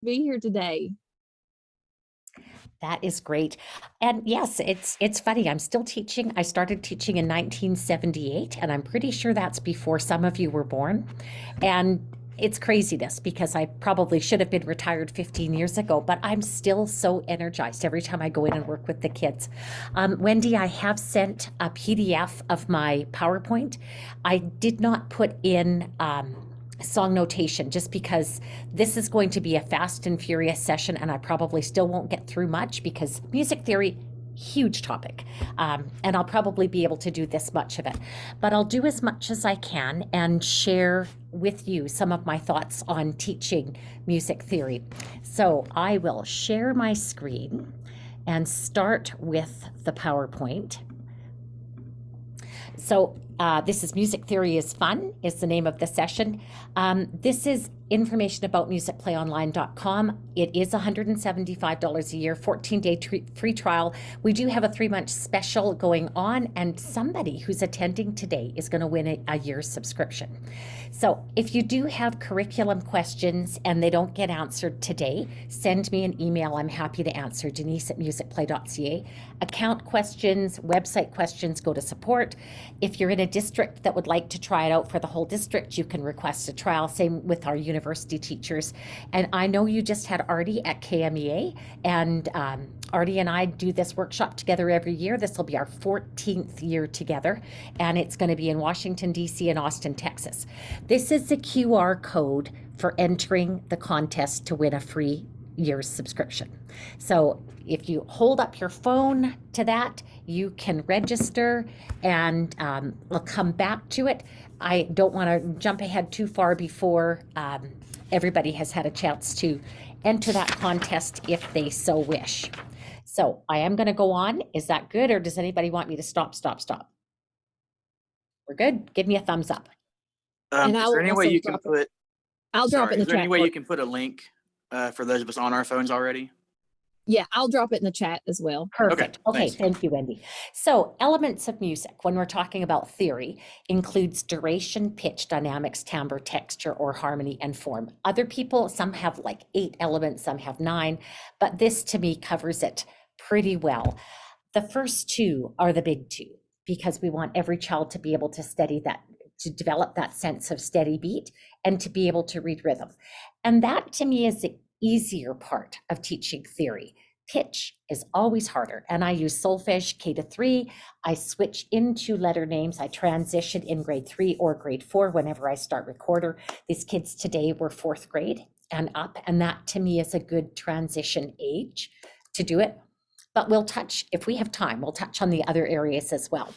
be here today. That is great. And yes, it's funny. I'm still teaching. I started teaching in 1978, and I'm pretty sure that's before some of you were born. And it's craziness because I probably should have been retired 15 years ago, but I'm still so energized every time I go in and work with the kids. Wendy, I have sent a PDF of my PowerPoint. I did not put in song notation just because this is going to be a fast and furious session, and I probably still won't get through much because music theory, huge topic. And I'll probably be able to do this much of it, but I'll do as much as I can and share with you some of my thoughts on teaching music theory. So I will share my screen and start with the PowerPoint. So this is Music Theory is Fun is the name of the session. This is information about musicplayonline.com. It is $175 a year, 14-day free trial. We do have a 3-month special going on, and somebody who's attending today is going to win a year's subscription. So if you do have curriculum questions and they don't get answered today, send me an email. I'm happy to answer, Denise@musicplay.ca. Account questions, website questions, go to support. If you're in a district that would like to try it out for the whole district, you can request a trial. Same with our university teachers. And I know you just had Artie at KMEA, and Artie and I do this workshop together every year. This will be our 14th year together, and it's going to be in Washington, D.C. and Austin, Texas. This is the QR code for entering the contest to win a free year's subscription. So if you hold up your phone to that, you can register, and we'll come back to it. I don't want to jump ahead too far before everybody has had a chance to enter that contest if they so wish. So I am going to go on. Is that good, or does anybody want me to stop? We're good? Give me a thumbs up. And Is there any way you can put, I'll drop it in the is there chat. any way you can put a link for those of us on our phones already? Yeah, I'll drop it in the chat as well. Perfect. Okay, thanks. thank you, Wendy. So elements of music, when we're talking about theory, includes duration, pitch, dynamics, timbre, texture, or harmony and form. Other people, some have like 8 elements, some have 9, but this to me covers it pretty well. The first 2 are the big 2, because we want every child to be able to study that, to develop that sense of steady beat and to be able to read rhythm. And that to me is the easier part of teaching theory. Pitch is always harder, and I use solfege K-3. I switch into letter names. I transition in grade 3 or grade 4 whenever I start recorder. These kids today were 4th grade and up, and that to me is a good transition age to do it. But we'll touch, if we have time, we'll touch on the other areas as well.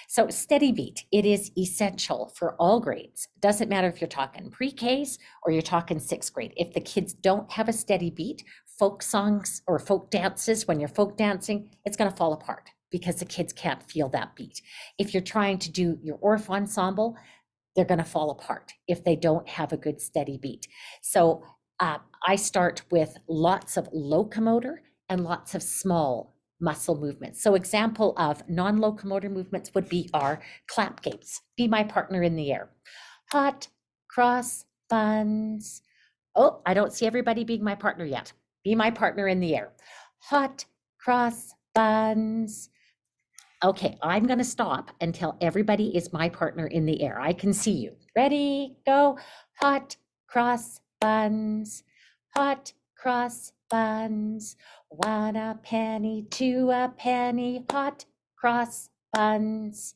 So steady beat, it is essential for all grades. Doesn't matter if you're talking pre-Ks or you're talking 6th grade. If the kids don't have a steady beat, folk songs or folk dances, when you're folk dancing, it's going to fall apart because the kids can't feel that beat. If you're trying to do your Orff ensemble, they're going to fall apart if they don't have a good steady beat. So I start with lots of locomotor and lots of small muscle movements. So example of non-locomotor movements would be our clap gates. Be my partner in the air. Hot, cross, buns. Oh, I don't see everybody being my partner yet. Be my partner in the air. Hot, cross, buns. Okay, I'm going to stop until everybody is my partner in the air. I can see you. Ready, go. Hot, cross, buns. Hot, cross, buns. 1 a penny, 2 a penny, hot, cross, buns.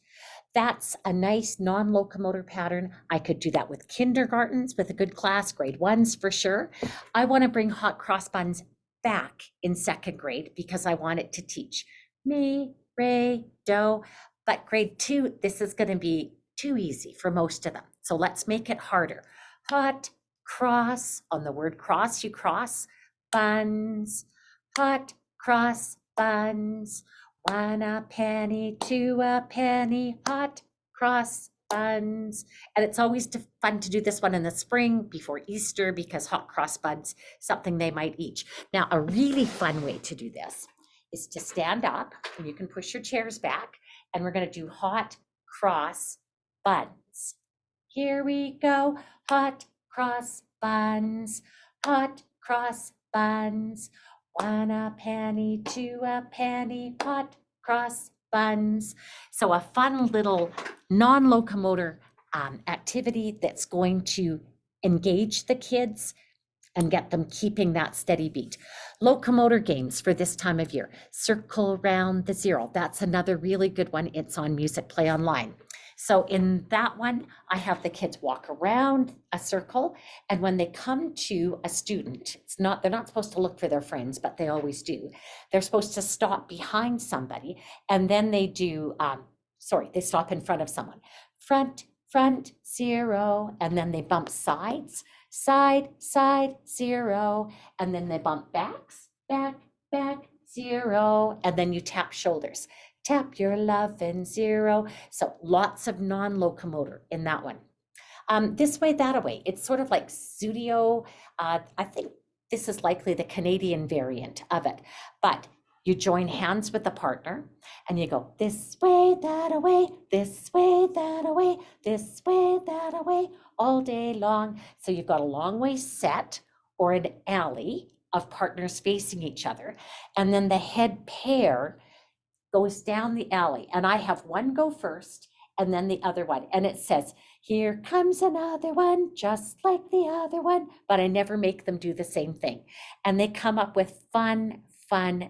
That's a nice non-locomotor pattern. I could do that with kindergartens with a good class, grade 1s for sure. I want to bring hot cross buns back in 2nd grade because I want it to teach mi, re, do. But grade 2, this is going to be too easy for most of them. So let's make it harder. Hot, cross, on the word cross, you cross, buns. Hot, cross, buns. 1 a penny, 2 a penny, hot, cross, buns. And it's always fun to do this one in the spring before Easter because hot cross buns, something they might eat. Now, a really fun way to do this is to stand up, and you can push your chairs back, and we're going to do hot, cross, buns. Here we go. Hot, cross, buns. Hot, cross buns. 1 a penny, 2 a penny, hot cross buns. So a fun little non-locomotor activity that's going to engage the kids and get them keeping that steady beat. Locomotor games for this time of year. Circle round the zero. That's another really good one. It's on Music Play Online. So in that one, I have the kids walk around a circle, and when they come to a student, they're not supposed to look for their friends, but they always do. They're supposed to stop behind somebody, and then they do, they stop in front of someone. Front, zero, and then they bump sides, side, zero, and then they bump backs, back, zero, and then you tap shoulders. Tap your love and zero. So lots of non-locomotor in that one. This way, that away. It's sort of like Zudio. I think this is likely the Canadian variant of it, but you join hands with the partner and you go this way, that away, this way, that away, this way, that away, all day long. So you've got a long way set or an alley of partners facing each other. And then the head pair goes down the alley, and I have one go first and then the other one. And it says, here comes another one, just like the other one, but I never make them do the same thing. And they come up with fun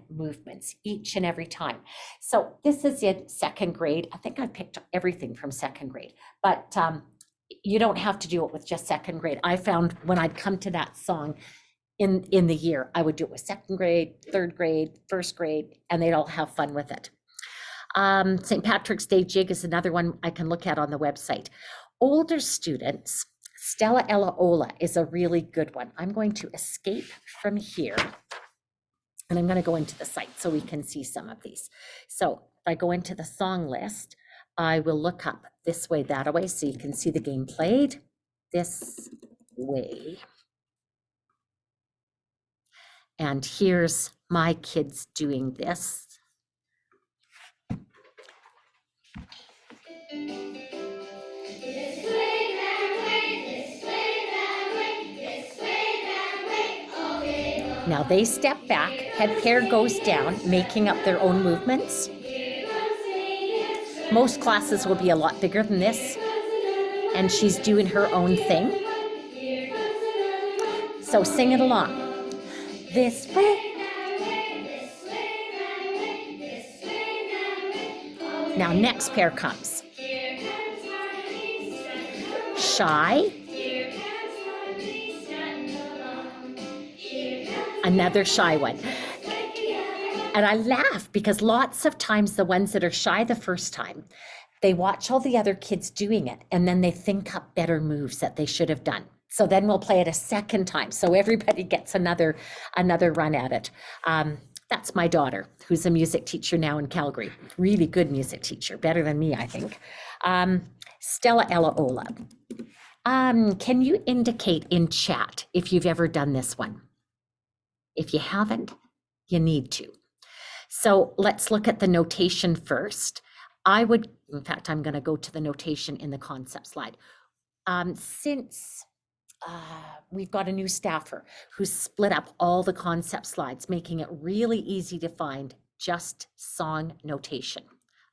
movements each and every time. So this is in second grade. I think I picked everything from second grade, but you don't have to do it with just second grade. I found when I'd come to that song in the year, I would do it with second grade, third grade, first grade, and they'd all have fun with it. St. Patrick's Day Jig is another one I can look at on the website. Older students, Stella Ella Ola is a really good one. I'm going to escape from here and I'm going to go into the site so we can see some of these. So if I go into the song list, I will look up This Way, That Away so you can see the game played. This way. And here's my kids doing this. Now they step back, head pair goes down, making up their own movements. Most classes will be a lot bigger than this, and she's doing her own thing. So sing it along. This way. Now next pair comes. Shy. Another shy one. And I laugh because lots of times the ones that are shy the first time, they watch all the other kids doing it and then they think up better moves that they should have done. So then we'll play it a second time. So everybody gets another run at it. That's my daughter, who's a music teacher now in Calgary. Really good music teacher, better than me, I think. Stella Ella Ola. Can you indicate in chat if you've ever done this one? If you haven't, you need to. So let's look at the notation first. In fact, I'm going to go to the notation in the concept slide. Since we've got a new staffer who's split up all the concept slides, making it really easy to find just song notation.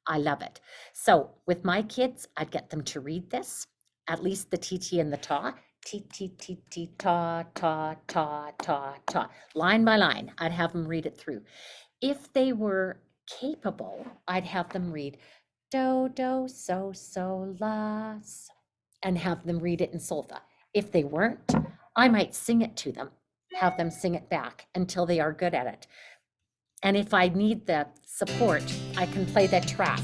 I love it. So with my kids, I'd get them to read this, at least the TT and the ta. T, T, T, T, ta, ta, ta, ta, ta. Line by line, I'd have them read it through. If they were capable, I'd have them read do, do, so, so, la, so, and have them read it in solfa. If they weren't, I might sing it to them, have them sing it back until they are good at it. And if I need the support, I can play the track.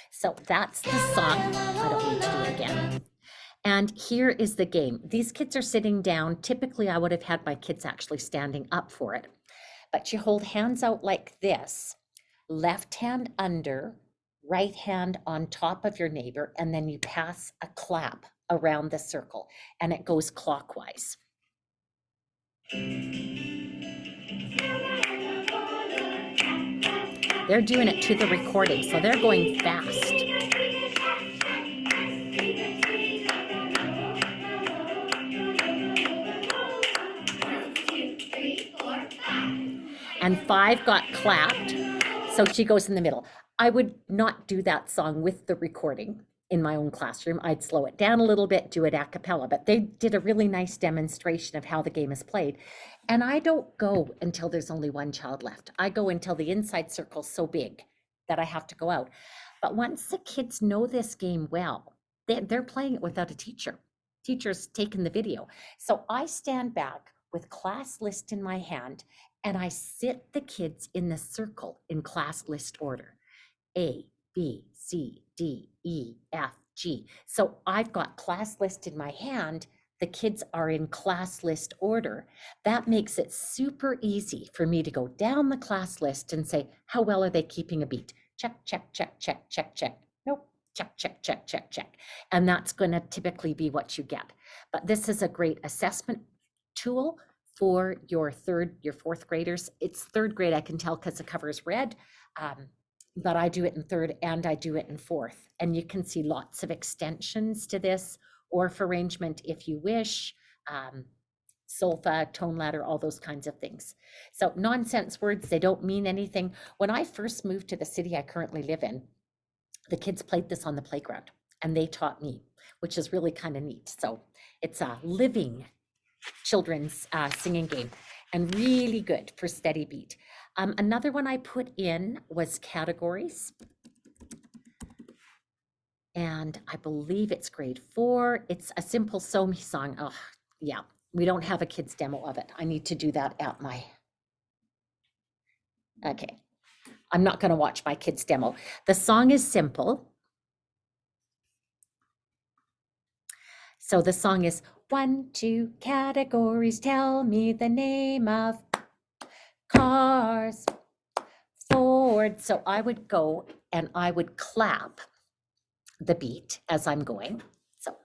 So that's the song. I don't need to do it again. And here is the game. These kids are sitting down. Typically, I would have had my kids actually standing up for it. But you hold hands out like this, left hand under, right hand on top of your neighbor, and then you pass a clap around the circle, and it goes clockwise. They're doing it to the recording, so they're going fast. And 5 got clapped, so she goes in the middle. I would not do that song with the recording in my own classroom. I'd slow it down a little bit, do it a cappella, but they did a really nice demonstration of how the game is played. And I don't go until there's only one child left. I go until the inside circle's so big that I have to go out. But once the kids know this game well, they're playing it without a teacher. Teacher's taken the video. So I stand back with class list in my hand and I sit the kids in the circle in class list order. A, B, C, D, E, F, G. So I've got class list in my hand. The kids are in class list order. That makes it super easy for me to go down the class list and say, how well are they keeping a beat? Check, check, check, check, check, check. Nope, check, check, check, check, check. And that's going to typically be what you get. But this is a great assessment tool for your 4th graders. It's 3rd grade, I can tell because the cover is red. But I do it in 3rd and I do it in 4th. And you can see lots of extensions to this, ORF arrangement if you wish, solfa, tone ladder, all those kinds of things. So nonsense words, they don't mean anything. When I first moved to the city I currently live in, the kids played this on the playground and they taught me, which is really kind of neat. So it's a living children's singing game and really good for steady beat. Another one I put in was categories. And I believe it's grade 4. It's a simple Sew Me song. Oh, yeah, we don't have a kid's demo of it. I need to do that at my, okay. I'm not gonna watch my kid's demo. The song is simple. So the song is 1, 2 categories, tell me the name of cars, Ford. So I would go and I would clap the beat as I'm going. So,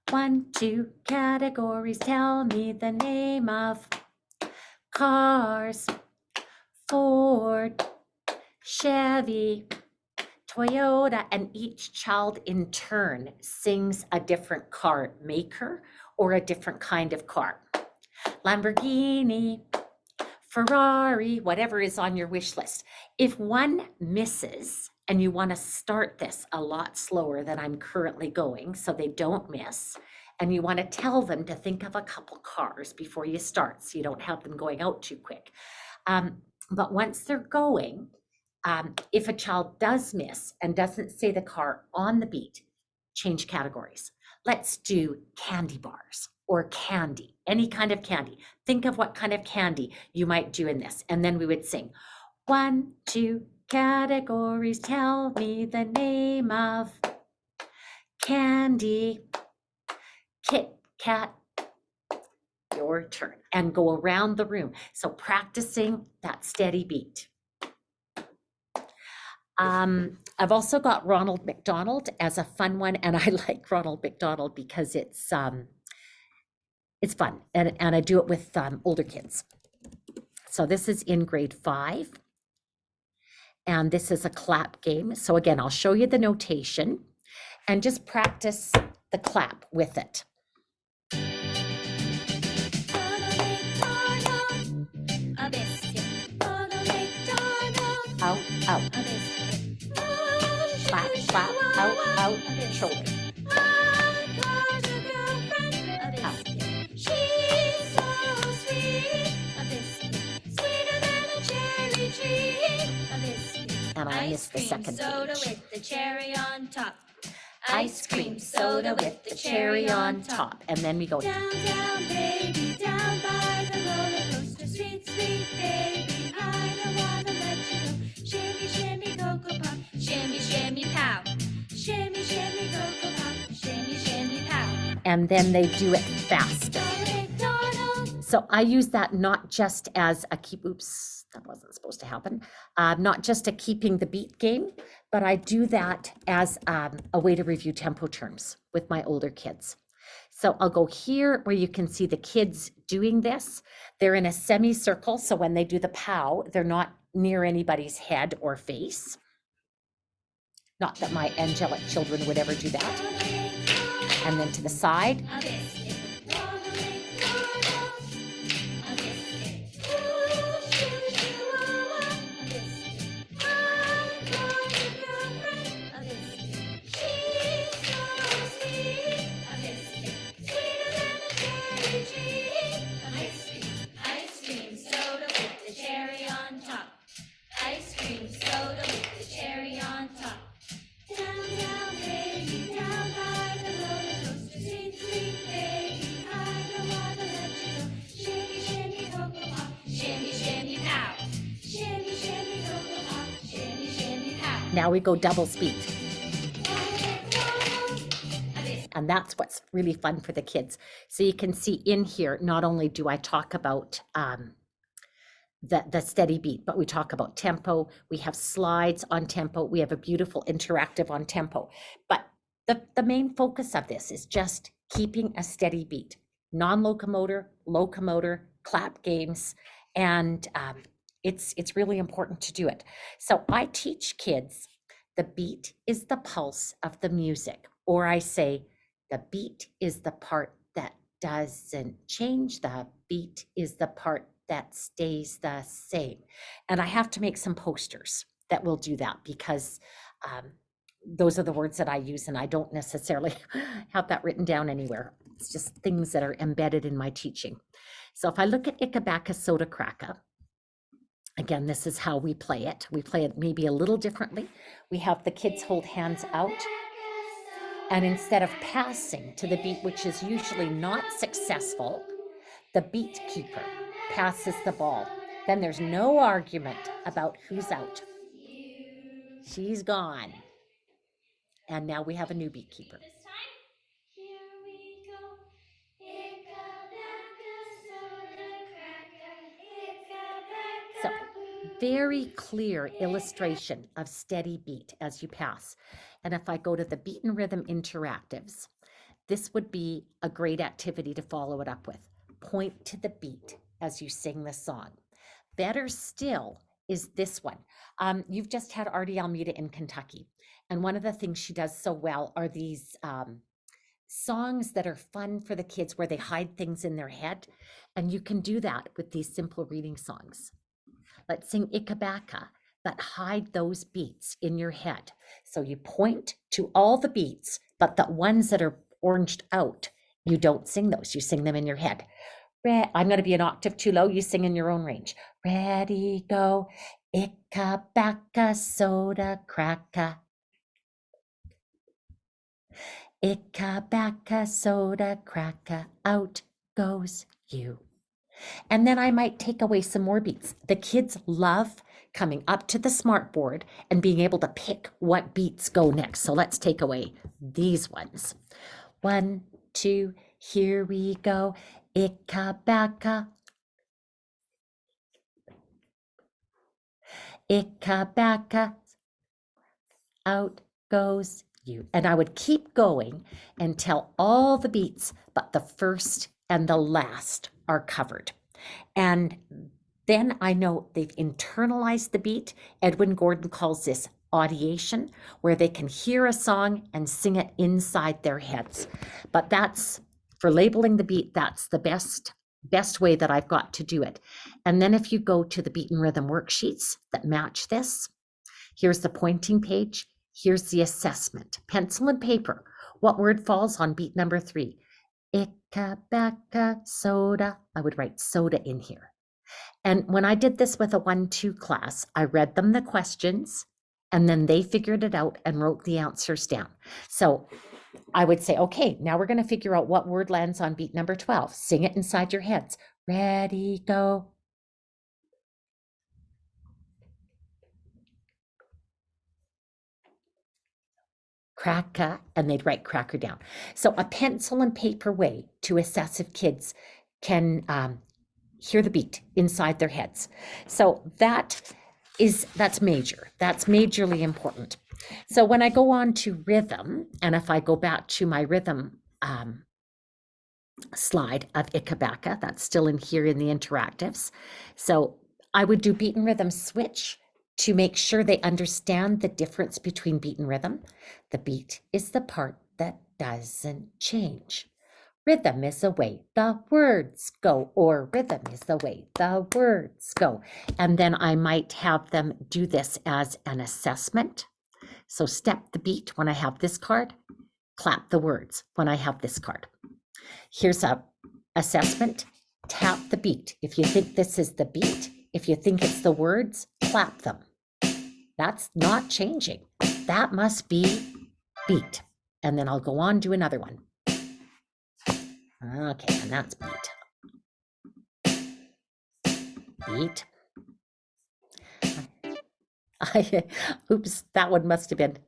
1, 2 categories, tell me the name of cars, Ford, Chevy, Toyota, and each child in turn sings a different car maker or a different kind of car. Lamborghini, Ferrari, whatever is on your wish list. If one misses and you want to start this a lot slower than I'm currently going so they don't miss, and you want to tell them to think of a couple cars before you start so you don't have them going out too quick. But once they're going, if a child does miss and doesn't say the car on the beat, change categories. Let's do candy bars or candy, any kind of candy. Think of what kind of candy you might do in this. And then we would sing, 1, 2 categories, tell me the name of candy, Kit Kat, your turn, and go around the room. So practicing that steady beat. I've also got Ronald McDonald as a fun one, and I like Ronald McDonald because it's fun, and I do it with older kids. So this is in grade 5, and this is a clap game. So again, I'll show you the notation and just practice the clap with it. Out, out. Clap, clap, out, out, shoulder. She's so sweet, a biscuit, sweeter than a cherry tree, a biscuit. And I missed the second soda page. with the cherry on top. Ice cream soda with the cherry on top. And then we go Down, down, baby, down by the roller coaster. Sweet, sweet baby, I don't wanna let you go. Shimmy, shimmy, cocoa pop. Shimmy, shimmy, pow. Shimmy, shimmy, cocoa pop. Shimmy, shimmy, pow. and then they do it faster. So I use that not just as a keep, oops, that wasn't supposed to happen, not just a keeping the beat game, but I do that as a way to review tempo terms with my older kids. So I'll go here where you can see the kids doing this. They're in a semicircle, so when they do the pow, they're not near anybody's head or face. Not that my angelic children would ever do that. And then to the side. Now we go double speed. And that's what's really fun for the kids. So you can see in here, not only do I talk about the steady beat, but we talk about tempo. We have slides on tempo. We have a beautiful interactive on tempo. But the main focus of this is just keeping a steady beat. Non-locomotor, locomotor, clap games, and it's really important to do it. So I teach kids the beat is the pulse of the music, or I say the beat is the part that doesn't change. The beat is the part that stays the same. And I have to make some posters that will do that because those are the words that I use, and I don't necessarily have that written down anywhere. It's just things that are embedded in my teaching. So if I look at Ikabaka Soda Kraka, again, this is how we play it. We play it maybe a little differently. We have the kids hold hands out, and instead of passing to the beat, which is usually not successful, the beat keeper passes the ball. Then there's no argument about who's out. She's gone. And now we have a new beat keeper. This time, here we go. So very clear illustration of steady beat as you pass. And if I go to the beat and rhythm interactives, this would be a great activity to follow it up with. Point to the beat as you sing the song. Better still is this one. You've just had Artie Almeida in Kentucky. And one of the things she does so well are these songs that are fun for the kids where they hide things in their head. And you can do that with these simple reading songs. Let's sing Ikabaka, but hide those beats in your head. So you point to all the beats, but the ones that are oranged out, you don't sing those. You sing them in your head. I'm going to be an octave too low. You sing in your own range. Ready, go. Ikabaka soda kraka. Ikabaka soda kraka. Out goes you. And then I might take away some more beats. The kids love coming up to the smart board and being able to pick what beats go next. So let's take away these ones. 1, 2, here we go. Ikabaka. Ikabaka. Out goes you. And I would keep going until all the beats but the first and the last are covered. And then I know they've internalized the beat. Edwin Gordon calls this audiation, where they can hear a song and sing it inside their heads. But that's, for labeling the beat, that's the best way that I've got to do it. And then if you go to the beat and rhythm worksheets that match this, here's the pointing page, here's the assessment. Pencil and paper. What word falls on beat number 3? Ikabaka soda. I would write soda in here. And when I did this with a 1-2 class, I read them the questions and then they figured it out and wrote the answers down. So I would say, okay, now we're going to figure out what word lands on beat number 12. Sing it inside your heads. Ready, go. Cracker, and they'd write cracker down. So a pencil and paper way to assess if kids can hear the beat inside their heads. So that's major. That's majorly important. So when I go on to rhythm, and if I go back to my rhythm slide of Ikabaka, that's still in here in the interactives. So I would do beat and rhythm switch to make sure they understand the difference between beat and rhythm. The beat is the part that doesn't change. Rhythm is the way the words go, or rhythm is the way the words go. And then I might have them do this as an assessment. So step the beat when I have this card, clap the words when I have this card. Here's a assessment, tap the beat. If you think this is the beat, if you think it's the words, clap them. That's not changing. That must be beat. And then I'll go on to another one. Okay, and that's beat. Beat. Oops, that one must have been.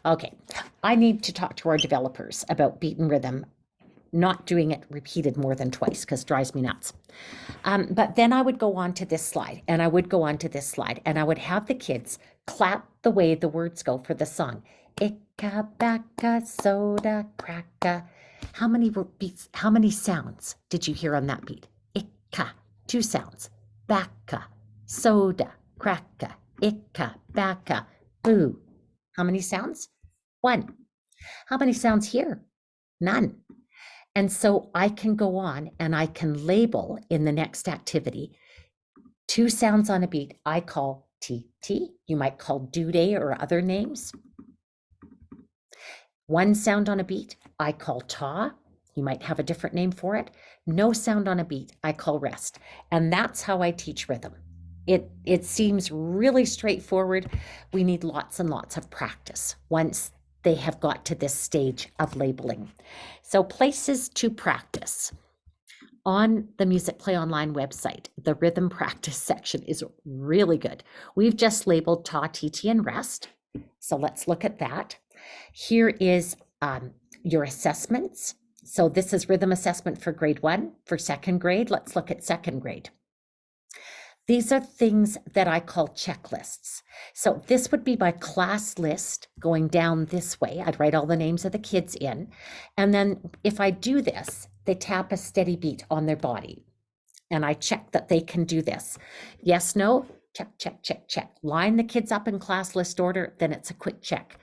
Okay, I need to talk to our developers about beat and rhythm, not doing it repeated more than twice because it drives me nuts. But then I would go on to this slide, and I would go on to this slide, and I would have the kids clap the way the words go for the song. Icka, backa, soda, cracka. How many beats, how many sounds did you hear on that beat? Icka, 2 sounds. Backa, soda, cracka, icka, backa, boo. How many sounds? 1. How many sounds here? None. And so I can go on and I can label in the next activity 2 sounds on a beat I call TT. You might call due day or other names. 1 sound on a beat I call ta. You might have a different name for it. No sound on a beat I call rest. And that's how I teach rhythm. It seems really straightforward. We need lots and lots of practice once they have got to this stage of labeling. So places to practice. On the Music Play Online website, the rhythm practice section is really good. We've just labeled ta, TT, and rest. So let's look at that. Here is your assessments. So this is rhythm assessment for grade 1. For 2nd grade, let's look at 2nd grade. These are things that I call checklists. So this would be my class list going down this way. I'd write all the names of the kids in. And then if I do this, they tap a steady beat on their body. And I check that they can do this. Yes, no, check, check, check, check. Line the kids up in class list order, then it's a quick check.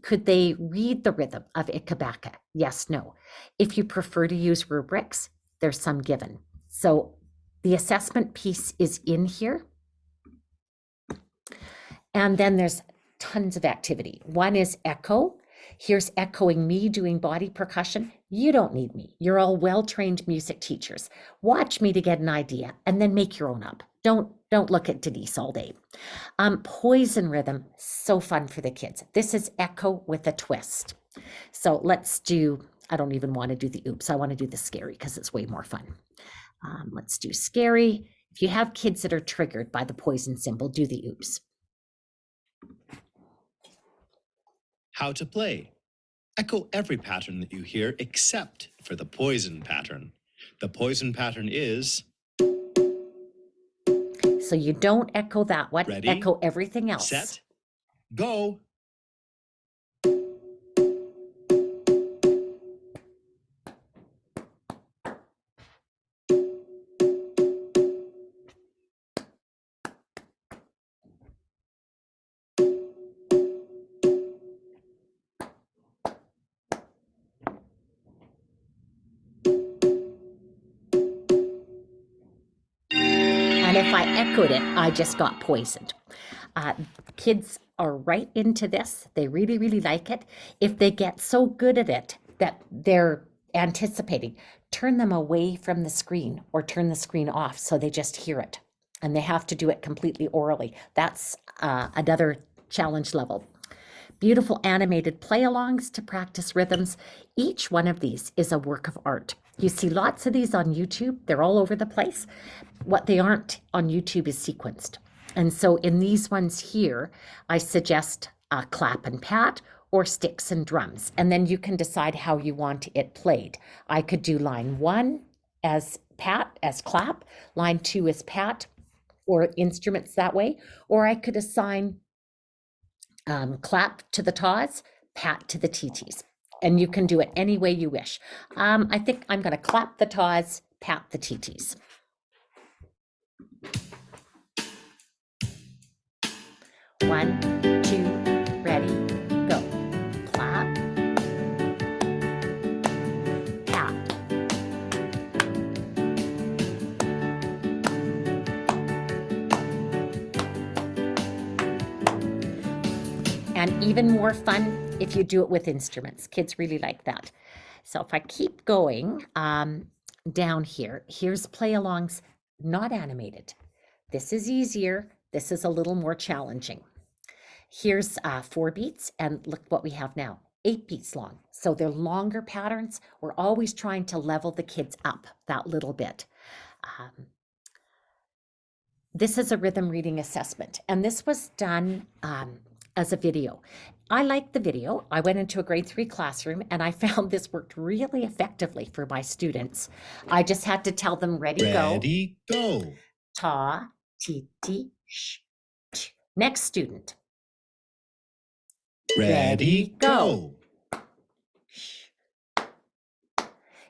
Could they read the rhythm of Ikabaka? Yes, no. If you prefer to use rubrics, there's some given. So the assessment piece is in here. And then there's tons of activity. One is echo. Here's echoing me doing body percussion. You don't need me. You're all well-trained music teachers. Watch me to get an idea and then make your own up. Don't look at Denise all day. Poison rhythm, so fun for the kids. This is echo with a twist. So let's do, I don't even want to do the oops. I want to do the scary because it's way more fun. Let's do scary. If you have kids that are triggered by the poison symbol, do the oops. How to play. Echo every pattern that you hear except for the poison pattern. The poison pattern is... So you don't echo that one. Ready, echo everything else. Set, go. And if I echoed it, I just got poisoned. Kids are right into this. They really, really like it. If they get so good at it that they're anticipating, turn them away from the screen or turn the screen off so they just hear it. And they have to do it completely orally. That's another challenge level. Beautiful animated play-alongs to practice rhythms. Each one of these is a work of art. You see lots of these on YouTube. They're all over the place. What they aren't on YouTube is sequenced. And so in these ones here, I suggest clap and pat or sticks and drums. And then you can decide how you want it played. I could do line 1 as pat, as clap, line 2 as pat, or instruments that way, or I could assign clap to the taws, pat to the TTs. And you can do it any way you wish. I think I'm going to clap the taws, pat the TTs. One, two, ready, go. Clap, pat. And even more fun if you do it with instruments. Kids really like that. So if I keep going down here, here's play-alongs, not animated. This is easier. This is a little more challenging. Here's 4 beats, and look what we have now, 8 beats long. So they're longer patterns. We're always trying to level the kids up that little bit. This is a rhythm reading assessment, and this was done as a video. I liked the video. I went into a grade 3 classroom and I found this worked really effectively for my students. I just had to tell them ready, go. Ready, go. Ta, ti, ti, sh, ch. Next student. Ready, go.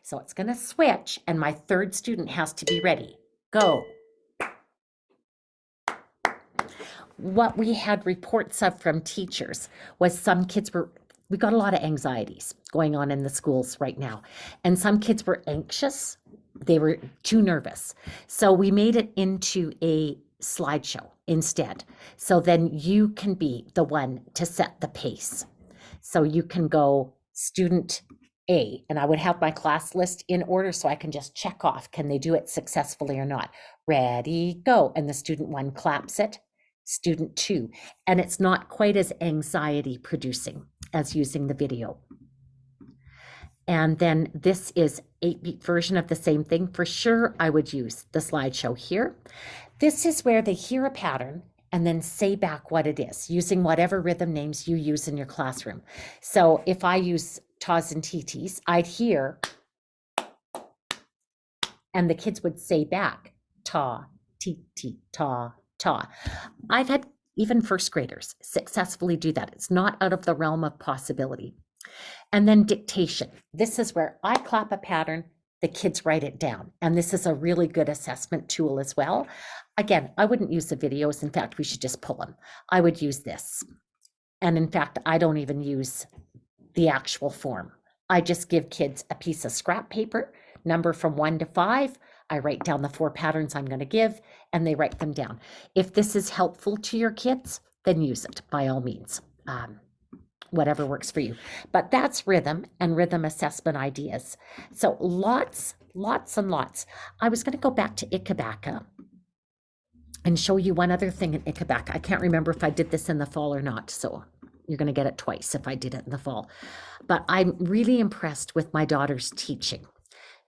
So it's going to switch, and my third student has to be ready. Go. What we had reports of from teachers was some kids we got a lot of anxieties going on in the schools right now. And some kids were anxious. They were too nervous. So we made it into a slideshow instead. So then you can be the one to set the pace. So you can go student A, and I would have my class list in order so I can just check off, can they do it successfully or not? Ready, go. And the student 1 claps it, student 2. And it's not quite as anxiety producing as using the video. And then this is 8-beat version of the same thing. For sure, I would use the slideshow here. This is where they hear a pattern and then say back what it is, using whatever rhythm names you use in your classroom. So if I use taws and TTs, I'd hear, and the kids would say back, ta, TT, ta, ta. I've had even first graders successfully do that. It's not out of the realm of possibility. And then dictation. This is where I clap a pattern, the kids write it down. And this is a really good assessment tool as well. Again, I wouldn't use the videos. In fact, we should just pull them. I would use this. And in fact, I don't even use the actual form. I just give kids a piece of scrap paper, number from 1 to 5. I write down the 4 patterns I'm going to give, and they write them down. If this is helpful to your kids, then use it by all means. Whatever works for you. But that's rhythm and rhythm assessment ideas. So lots and lots. I was going to go back to Ikabaka and show you one other thing in Ikabaka. I can't remember if I did this in the fall or not, so you're going to get it twice if I did it in the fall. But I'm really impressed with my daughter's teaching.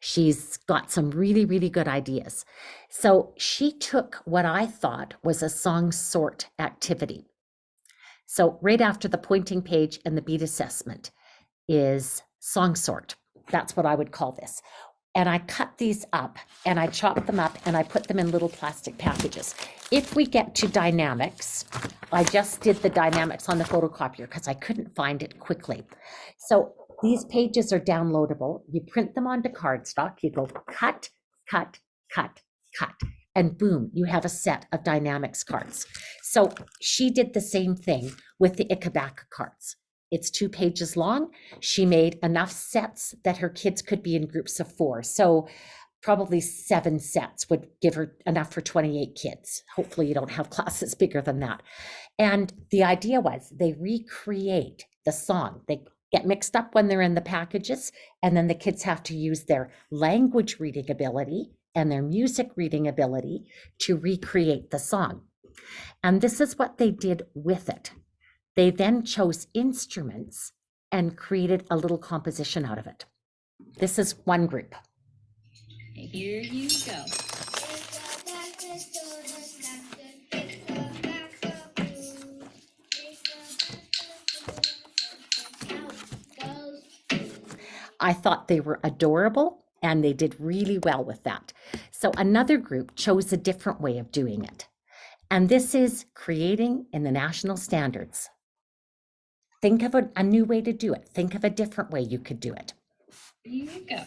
She's got some really, really good ideas. So she took what I thought was a song sort activity. So right after the pointing page and the beat assessment is song sort. That's what I would call this. And I cut these up and I chop them up and I put them in little plastic packages. If we get to dynamics, I just did the dynamics on the photocopier because I couldn't find it quickly. So these pages are downloadable. You print them onto cardstock. You go cut, cut, cut, cut. And boom, you have a set of dynamics cards. So she did the same thing with the Ikabaka cards. It's 2 pages long. She made enough sets that her kids could be in groups of 4. So probably 7 sets would give her enough for 28 kids. Hopefully you don't have classes bigger than that. And the idea was they recreate the song. They get mixed up when they're in the packages, and then the kids have to use their language reading ability and their music reading ability to recreate the song. And this is what they did with it. They then chose instruments and created a little composition out of it. This is one group. Here you go. I thought they were adorable and they did really well with that. So another group chose a different way of doing it. And this is creating in the national standards. Think of a new way to do it. Think of a different way you could do it. Here you go.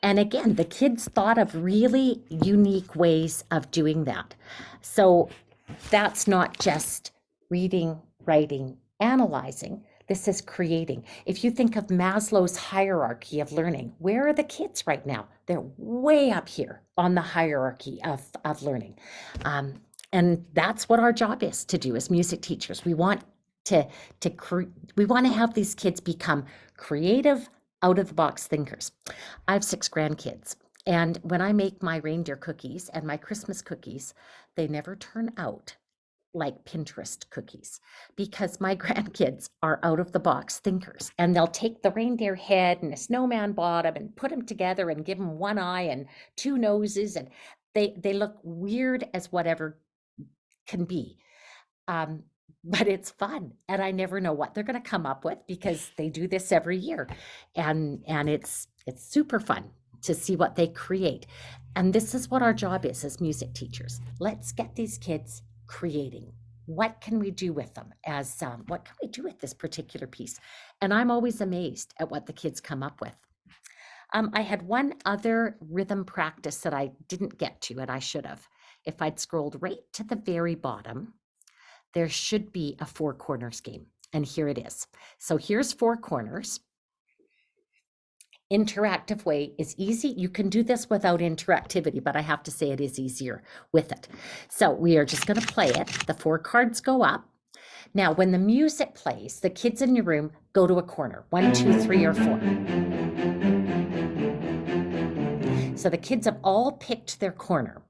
And again, the kids thought of really unique ways of doing that. So that's not just reading, writing, analyzing. This is creating. If you think of Maslow's hierarchy of learning, where are the kids right now? They're way up here on the hierarchy of learning. And that's what our job is to do as music teachers. We want to have these kids become creative, out-of-the-box thinkers. I have 6 grandkids, and when I make my reindeer cookies and my Christmas cookies, they never turn out like Pinterest cookies because my grandkids are out-of-the-box thinkers, and they'll take the reindeer head and a snowman bottom and put them together and give them one eye and 2 noses, and they look weird as whatever can be. But it's fun, and I never know what they're going to come up with because they do this every year, and it's super fun to see what they create. And this is what our job is as music teachers. Let's get these kids creating. What can we do with them? What can we do with this particular piece? And I'm always amazed at what the kids come up with. I had one other rhythm practice that I didn't get to, and I should have. If I'd scrolled right to the very bottom, there should be a 4 corners game, and here it is. So here's 4 corners. Interactive way is easy. You can do this without interactivity, but I have to say it is easier with it. So we are just going to play it. The 4 cards go up. Now, when the music plays, the kids in your room go to a corner, 1, 2, 3, or 4. So the kids have all picked their corner.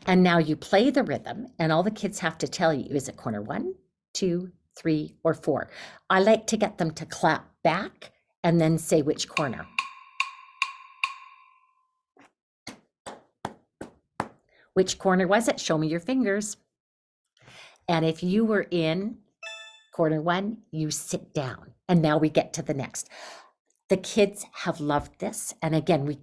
And now you play the rhythm, and all the kids have to tell you, is it corner 1, 2, 3, or 4? I like to get them to clap back and then say which corner. Which corner was it? Show me your fingers. And if you were in corner 1, you sit down. And now we get to the next. The kids have loved this. And again,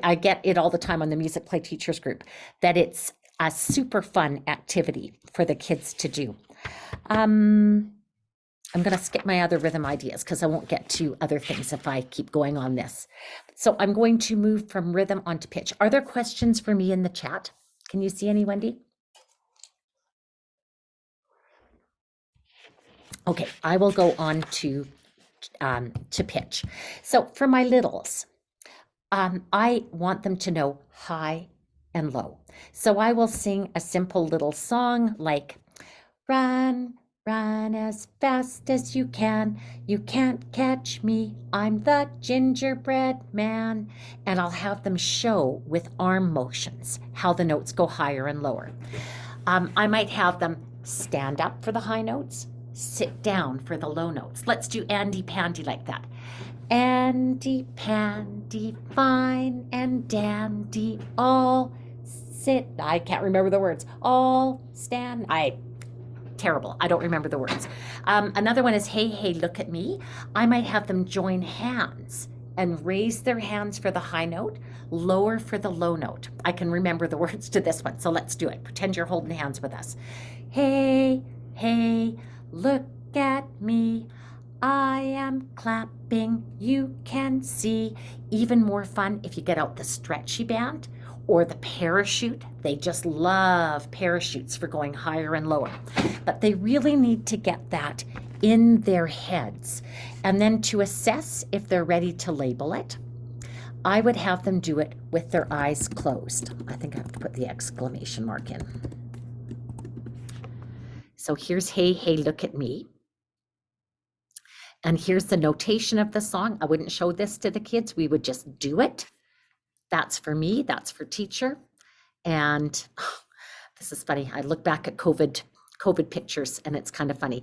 I get it all the time on the Music Play Teachers group that it's a super fun activity for the kids to do. I'm going to skip my other rhythm ideas because I won't get to other things if I keep going on this. So I'm going to move from rhythm onto pitch. Are there questions for me in the chat? Can you see any, Wendy? Okay, I will go on to pitch. So for my littles, I want them to know high and low. So I will sing a simple little song like, run, run as fast as you can. You can't catch me. I'm the gingerbread man. And I'll have them show with arm motions how the notes go higher and lower. I might have them stand up for the high notes, sit down for the low notes. Let's do Andy Pandy like that. Andy Pandy, fine and dandy, all sit. I can't remember the words. All stand. Terrible. I don't remember the words. Another one is hey, hey, look at me. I might have them join hands and raise their hands for the high note, lower for the low note. I can remember the words to this one, so let's do it. Pretend you're holding hands with us. Hey, hey, look at me. I am clapping, you can see. Even more fun if you get out the stretchy band or the parachute. They just love parachutes for going higher and lower. But they really need to get that in their heads. And then to assess if they're ready to label it, I would have them do it with their eyes closed. I think I have to put the exclamation mark in. So here's hey, hey, look at me. And here's the notation of the song. I wouldn't show this to the kids. We would just do it. That's for me. That's for teacher. And this is funny. I look back at COVID pictures and it's kind of funny.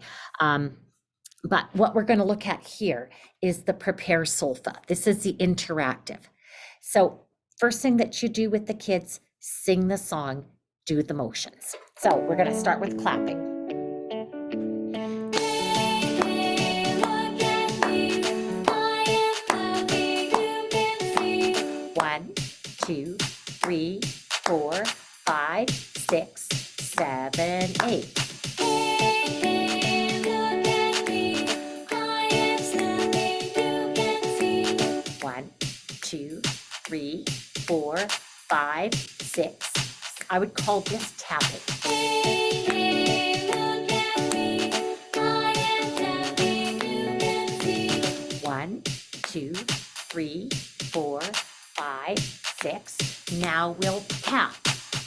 But what we're going to look at here is the prepare solfa. This is the interactive. So first thing that you do with the kids, sing the song, do the motions. So we're going to start with clapping. 1, 2, 3, 4, 5, 6, 7, 8. Hey, hey, look at me. I am snapping, you can see. 1, 2, 3, 4, 5, 6. I would call this tapping. Hey, hey, look at me. I am tapping, you can see. 1, 2, 3, 4, 5, 6. Now we'll tap.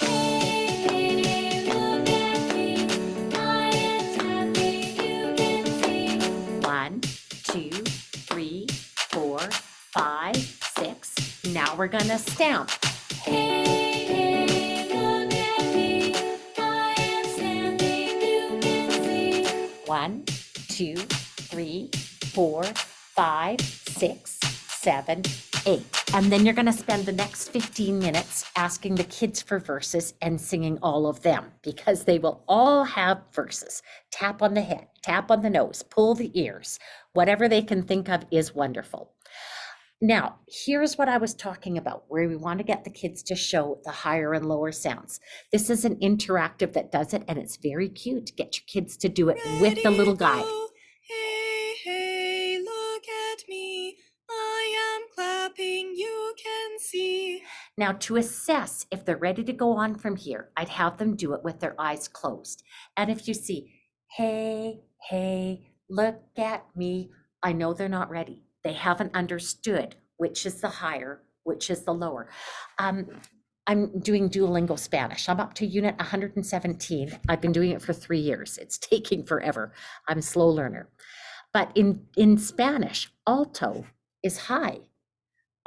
Hey, hey, look at me. I am tapping, you can see. 1, 2, 3, 4, 5, 6. Now we're gonna stamp. Hey, hey, look at me. I am stamping, you can see. 1, 2, 3, 4, 5, 6, 7, 8. And then you're going to spend the next 15 minutes asking the kids for verses and singing all of them, because they will all have verses. Tap on the head, tap on the nose, pull the ears. Whatever they can think of is wonderful. Now, here's what I was talking about, where we want to get the kids to show the higher and lower sounds. This is an interactive that does it, and it's very cute. Get your kids to do it with the little guy. Hey, hey, look at me. I am clapping, you can see. Now, to assess if they're ready to go on from here, I'd have them do it with their eyes closed. And if you see, hey, hey, look at me, I know they're not ready. They haven't understood which is the higher, which is the lower. I'm doing Duolingo Spanish. I'm up to unit 117. I've been doing it for 3 years. It's taking forever. I'm a slow learner. But in Spanish, alto is high.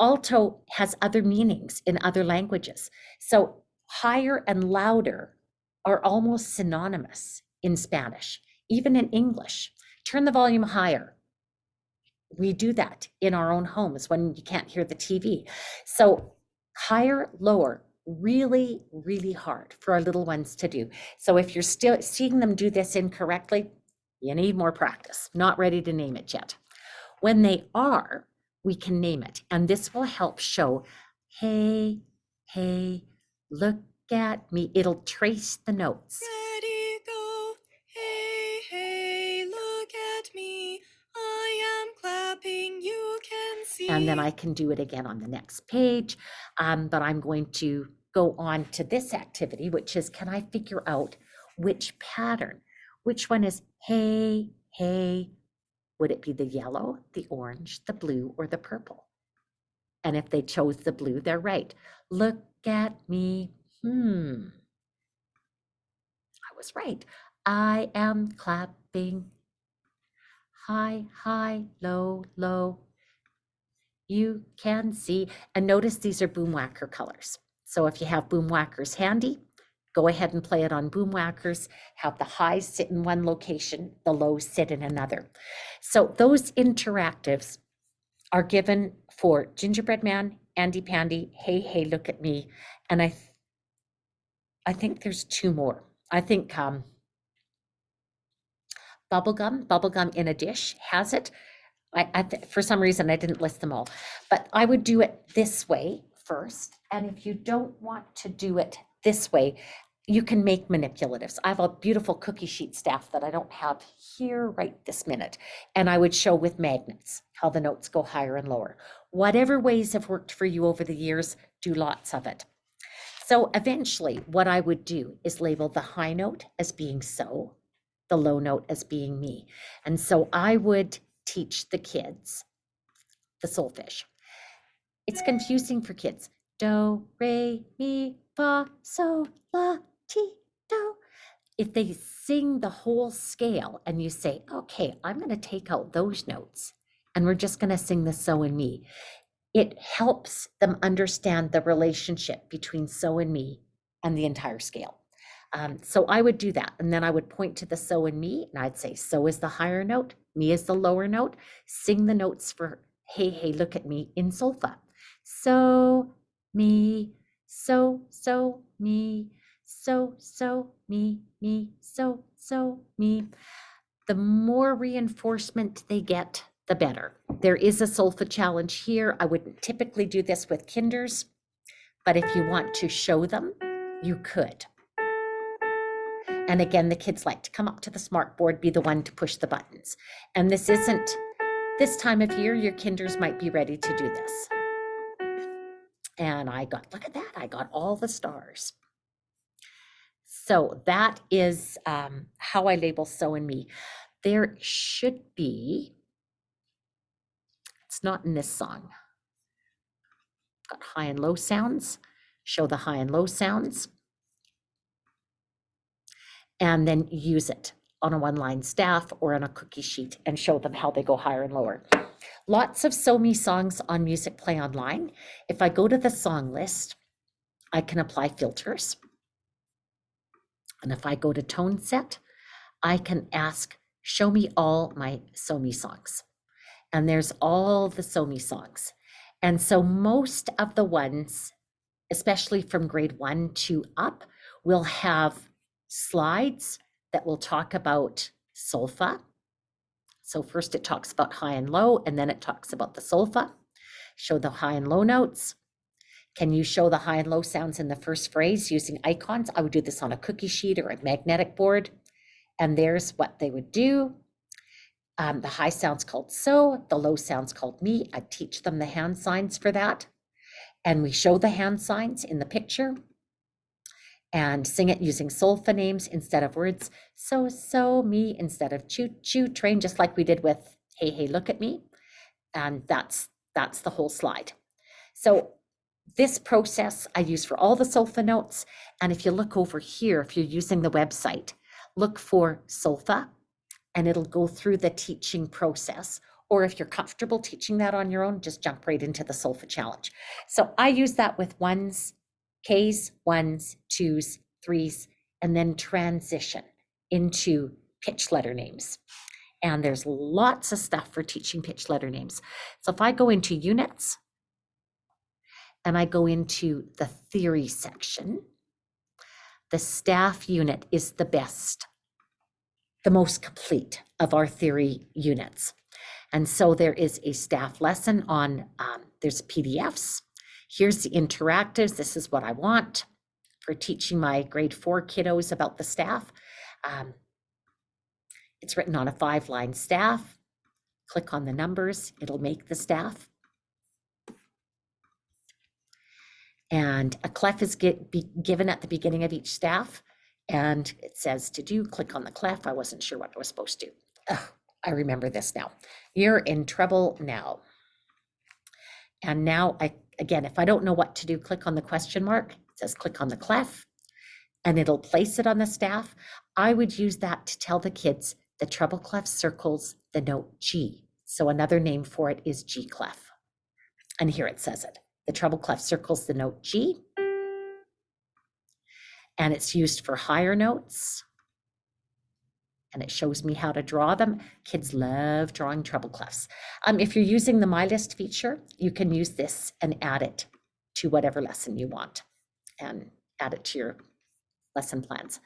Alto has other meanings in other languages. So higher and louder are almost synonymous in Spanish, even in English. Turn the volume higher. We do that in our own homes when you can't hear the TV. So higher, lower, really, really hard for our little ones to do. So if you're still seeing them do this incorrectly, you need more practice. Not ready to name it yet. When they are, we can name it. And this will help show, hey, hey, look at me. It'll trace the notes. Ready, go. Hey, hey, look at me. I am clapping, you can see. And then I can do it again on the next page. But I'm going to go on to this activity, which is, can I figure out which pattern? Which one is hey, hey? Would it be the yellow, the orange, the blue, or the purple? And if they chose the blue, they're right. Look at me. I was right. I am clapping. High, high, low, low. You can see, and notice these are boom whacker colors. So if you have boom whackers handy, go ahead and play it on boom whackers. Have the highs sit in one location, the lows sit in another. So those interactives are given for Gingerbread Man, Andy Pandy, Hey, Hey, Look at Me. And I think there's 2 more. I think Bubblegum in a Dish has it. For some reason, I didn't list them all, but I would do it this way first. And if you don't want to do it this way, you can make manipulatives. I have a beautiful cookie sheet staff that I don't have here right this minute. And I would show with magnets how the notes go higher and lower. Whatever ways have worked for you over the years, do lots of it. So eventually what I would do is label the high note as being so, the low note as being me. And so I would teach the kids the solfege. It's confusing for kids. Do, re, mi, fa, so, la, ti, do. If they sing the whole scale and you say, okay, I'm going to take out those notes and we're just going to sing the so and me, it helps them understand the relationship between so and me and the entire scale. So I would do that. And then I would point to the so and me and I'd say, so is the higher note, me is the lower note. Sing the notes for hey, hey, look at me in solfa. So, me, so, me, so, me, so, me. The more reinforcement they get, the better. There is a solfa challenge here. I wouldn't typically do this with kinders, but if you want to show them, you could. And again, the kids like to come up to the smart board, be the one to push the buttons. And this isn't, this time of year, your kinders might be ready to do this. And I got, look at that, I got all the stars. So that is how I label So and Me. There should be, it's not in this song. Got high and low sounds, show the high and low sounds, and then use it on a one-line staff or on a cookie sheet and show them how they go higher and lower. Lots of So Me songs on Music Play Online. If I go to the song list, I can apply filters. And if I go to tone set, I can ask, show me all my So Me songs. And there's all the So Me songs. And so most of the ones, especially from grade 1 to up, will have slides that will talk about solfa. So first it talks about high and low, and then it talks about the solfa. Show the high and low notes. Can you show the high and low sounds in the first phrase using icons? I would do this on a cookie sheet or a magnetic board. And there's what they would do. The high sound's called so, the low sound's called me. I teach them the hand signs for that. And we show the hand signs in the picture and sing it using solfa names instead of words. So, me instead of choo, choo, train, just like we did with hey, hey, look at me. And that's the whole slide. So this process I use for all the solfa notes. And if you look over here, if you're using the website, look for solfa and it'll go through the teaching process. Or if you're comfortable teaching that on your own, just jump right into the solfa challenge. So I use that with ones, Ks, ones, twos, threes, and then transition into pitch letter names. And there's lots of stuff for teaching pitch letter names. So if I go into units and I go into the theory section, the staff unit is the best, the most complete of our theory units. And so there is a staff lesson on, there's PDFs. Here's the interactives. This is what I want for teaching my grade 4 kiddos about the staff. It's written on a 5-line staff. Click on the numbers, it'll make the staff. And a clef is given at the beginning of each staff. And it says to do, click on the clef. I wasn't sure what I was supposed to. I remember this now. You're in trouble now. And now, again, if I don't know what to do, click on the question mark. It says click on the clef and it'll place it on the staff. I would use that to tell the kids the treble clef circles the note G. So another name for it is G clef. And here it says it. The treble clef circles the note G. And it's used for higher notes. And it shows me how to draw them. Kids love drawing treble clefs. If you're using the My List feature, you can use this and add it to whatever lesson you want and add it to your lesson plans.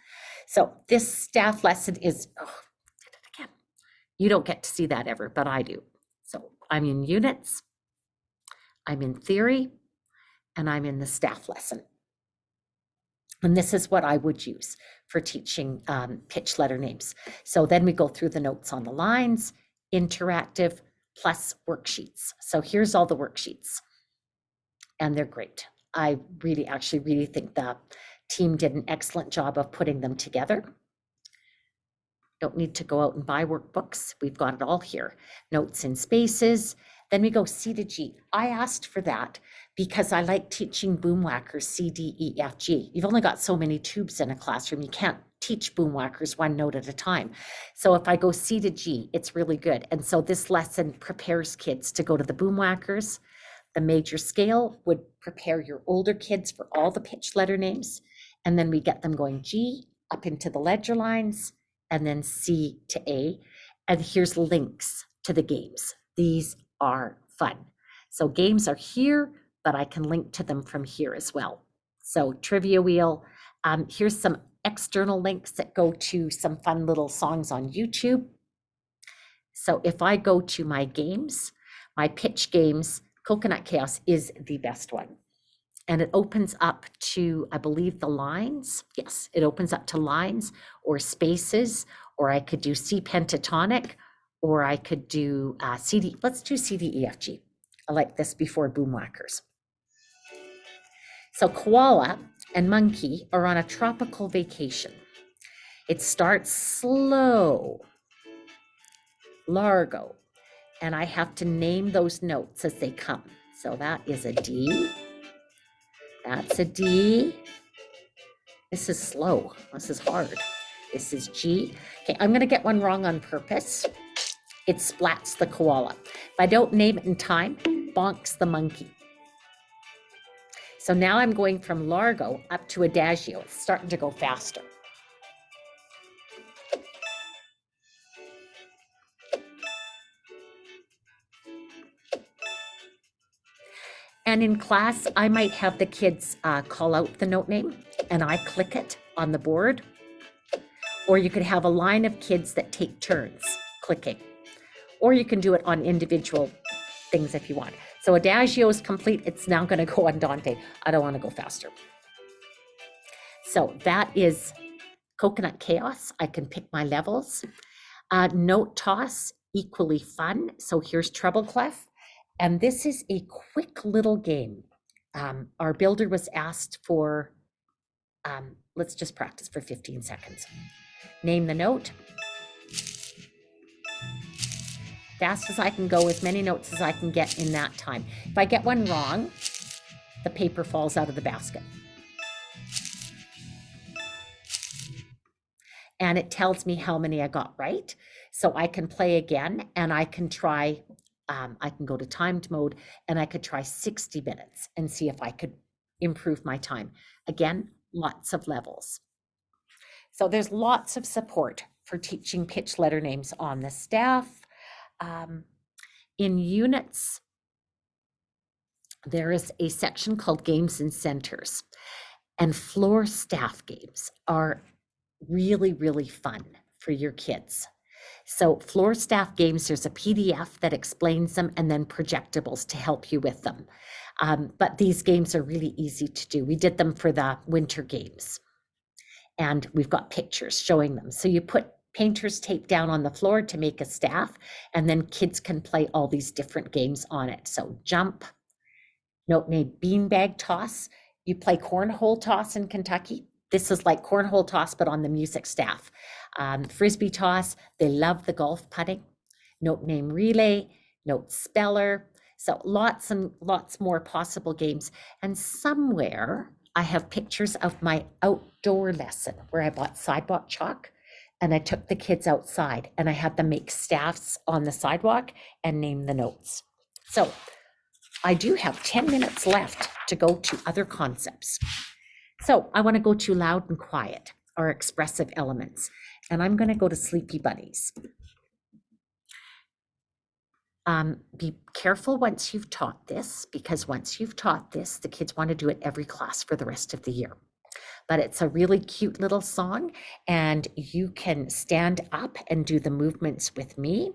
So this staff lesson is, oh, did it again. You don't get to see that ever, but I do. So I'm in units, I'm in theory, and I'm in the staff lesson. And this is what I would use for teaching pitch letter names. So then we go through the notes on the lines, interactive, plus worksheets. So here's all the worksheets. And they're great. I really think the team did an excellent job of putting them together. Don't need to go out and buy workbooks. We've got it all here. Notes in spaces. Then we go C to G. I asked for that because I like teaching boomwhackers C, D, E, F, G. You've only got so many tubes in a classroom. You can't teach boomwhackers one note at a time. So if I go C to G, it's really good. And so this lesson prepares kids to go to the boomwhackers. The major scale would prepare your older kids for all the pitch letter names. And then we get them going G up into the ledger lines and then C to A. And here's links to the games. These are fun. So games are here, but I can link to them from here as well. So trivia wheel, here's some external links that go to some fun little songs on YouTube. So if I go to my games, my pitch games, Coconut Chaos is the best one. And it opens up to, I believe, the lines. Yes, it opens up to lines or spaces, or I could do C pentatonic, or I could do CD. Let's do CDEFG. I like this before Boomwhackers. So koala and monkey are on a tropical vacation. It starts slow, largo, and I have to name those notes as they come. So that is a D. That's a D. This is slow. This is hard. This is G. Okay, I'm gonna get one wrong on purpose. It splats the koala. If I don't name it in time, bonks the monkey. So now I'm going from largo up to adagio. It's starting to go faster. And in class, I might have the kids call out the note name and I click it on the board. Or you could have a line of kids that take turns clicking. Or you can do it on individual things if you want. So adagio is complete. It's now going to go on Dante. I don't want to go faster. So that is Coconut Chaos. I can pick my levels. Note toss, equally fun. So here's treble clef. And this is a quick little game. Our builder was asked for, let's just practice for 15 seconds. Name the note. Fast as I can go, as many notes as I can get in that time. If I get one wrong, the paper falls out of the basket. And it tells me how many I got right. So I can play again and I can try, I can go to timed mode and I could try 60 minutes and see if I could improve my time. Again, lots of levels. So there's lots of support for teaching pitch letter names on the staff. In units, there is a section called Games and Centers, and floor staff games are really, really fun for your kids. So floor staff games, there's a PDF that explains them and then projectables to help you with them. But these games are really easy to do. We did them for the winter games and we've got pictures showing them. So you put painter's tape down on the floor to make a staff, and then kids can play all these different games on it. So jump, note name beanbag toss. You play cornhole toss in Kentucky. This is like cornhole toss, but on the music staff. Frisbee toss, they love the golf putting. Note name relay, note speller. So lots and lots more possible games. And somewhere I have pictures of my outdoor lesson where I bought sidewalk chalk and I took the kids outside and I had them make staffs on the sidewalk and name the notes. So I do have 10 minutes left to go to other concepts. So I want to go to loud and quiet, our expressive elements, and I'm going to go to sleepy bunnies. Be careful once you've taught this, because once you've taught this, the kids want to do it every class for the rest of the year. But it's a really cute little song, and you can stand up and do the movements with me.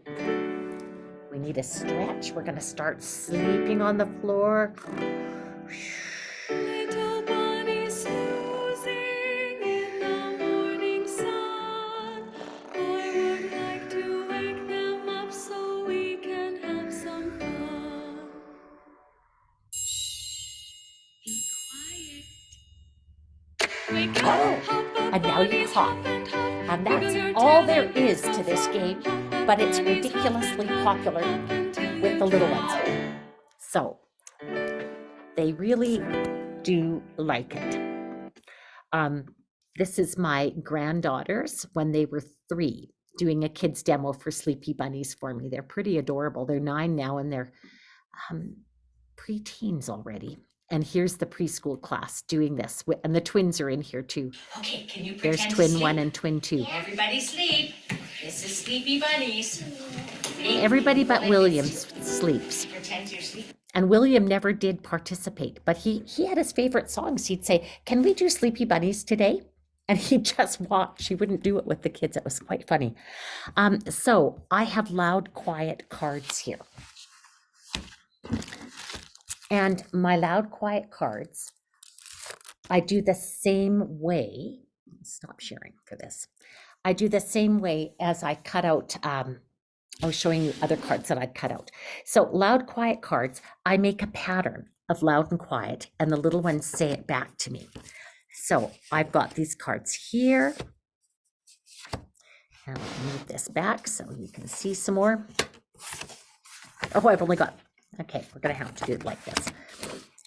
We need a stretch. We're going to start sleeping on the floor. Little bunny snoozing in the morning sun. I would like to wake them up so we can have some fun. Be quiet. Wake up, hop up, And now you bunnies, hop. and hop. And Wiggle that's your all tail there and is hop, to this hop, game, hop, hop, but it's bunnies, hop, ridiculously hop, popular hop until with the you little fall. ones. So they really do like it. This is my granddaughters when they were 3 doing a kids demo for Sleepy Bunnies for me. They're pretty adorable. They're 9 now and they're pre-teens already. And here's the preschool class doing this. And the twins are in here too. Okay, can you There's pretend to twin sleep? 1 and twin 2. Everybody sleep. This is Sleepy Bunnies. Everybody but William sleeps. Pretend you're sleeping. And William never did participate, but he had his favorite songs. He'd say, "Can we do Sleepy Bunnies today?" And he just walked. She wouldn't do it with the kids. It was quite funny. So I have loud, quiet cards here. And my loud, quiet cards, I do the same way. Stop sharing for this. I do the same way as I cut out. I was showing you other cards that I'd cut out. So loud, quiet cards, I make a pattern of loud and quiet, and the little ones say it back to me. So I've got these cards here. And I'll move this back so you can see some more. Oh, I've only got, okay, we're gonna have to do it like this.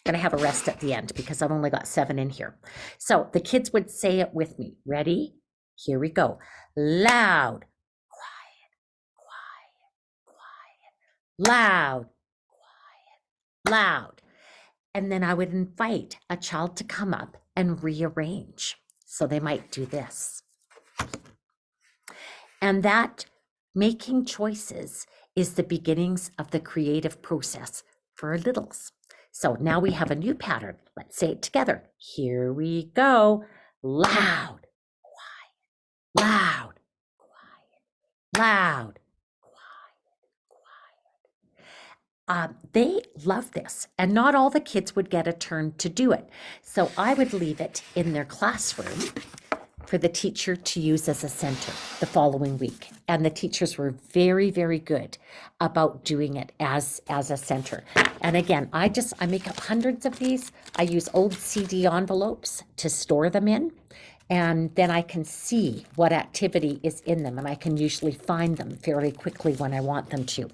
Gonna have a rest at the end because I've only got 7 in here. So the kids would say it with me. Ready? Here we go. Loud, quiet, quiet, quiet. Loud, quiet, loud. And then I would invite a child to come up and rearrange. So they might do this. And that making choices is the beginnings of the creative process for our littles. So now we have a new pattern. Let's say it together. Here we go. Loud, quiet, loud, quiet, loud, quiet, quiet. They love this, and not all the kids would get a turn to do it. So I would leave it in their classroom for the teacher to use as a center the following week. And the teachers were very, very good about doing it as a center. And again, I make up hundreds of these. I use old CD envelopes to store them in. And then I can see what activity is in them. And I can usually find them fairly quickly when I want them to.